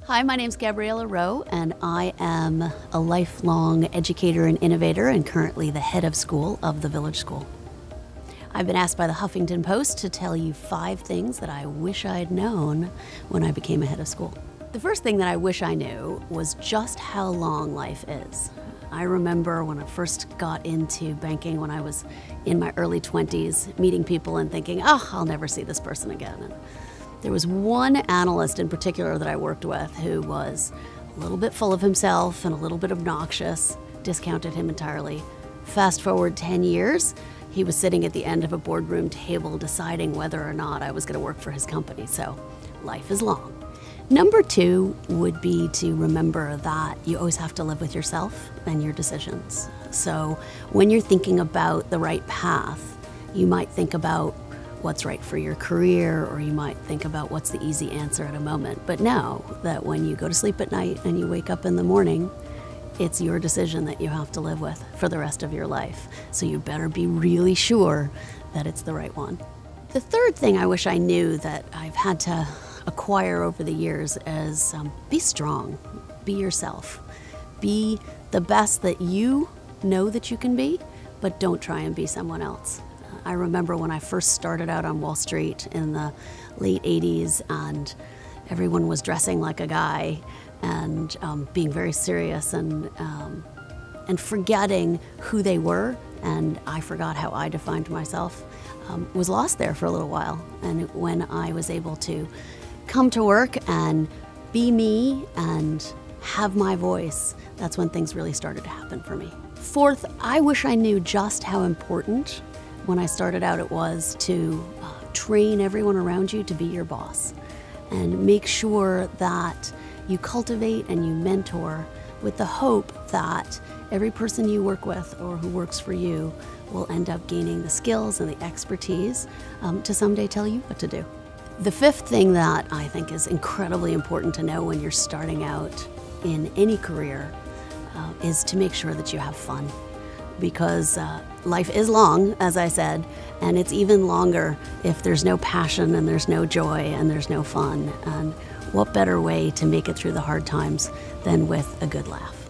Hi, my name's Gabriella Rowe, and I am a lifelong educator and innovator and currently the head of school of the Village School. I've been asked by the Huffington Post to tell you 5 things that I wish I'd known when I became a head of school. The first thing that I wish I knew was just how long life is. I remember when I first got into banking when I was in my early 20s, meeting people and thinking, oh, I'll never see this person again. And there was one analyst in particular that I worked with who was a little bit full of himself and a little bit obnoxious, discounted him entirely. Fast forward 10 years, he was sitting at the end of a boardroom table deciding whether or not I was going to work for his company. So life is long. Number 2 would be to remember that you always have to live with yourself and your decisions. So when you're thinking about the right path, you might think about what's right for your career, or you might think about what's the easy answer at a moment. But know that when you go to sleep at night and you wake up in the morning, it's your decision that you have to live with for the rest of your life. So you better be really sure that it's the right one. The third thing I wish I knew that I've had to acquire over the years is be strong, be yourself, be the best that you know that you can be, but don't try and be someone else. I remember when I first started out on Wall Street in the late 80s and everyone was dressing like a guy and being very serious and forgetting who they were, and I forgot how I defined myself, was lost there for a little while. And when I was able to come to work and be me and have my voice, that's when things really started to happen for me. Fourth, I wish I knew just how important when I started out it was to train everyone around you to be your boss and make sure that you cultivate and you mentor with the hope that every person you work with or who works for you will end up gaining the skills and the expertise to someday tell you what to do. The fifth thing that I think is incredibly important to know when you're starting out in any career is to make sure that you have fun. Because life is long, as I said, and it's even longer if there's no passion and there's no joy and there's no fun. And what better way to make it through the hard times than with a good laugh?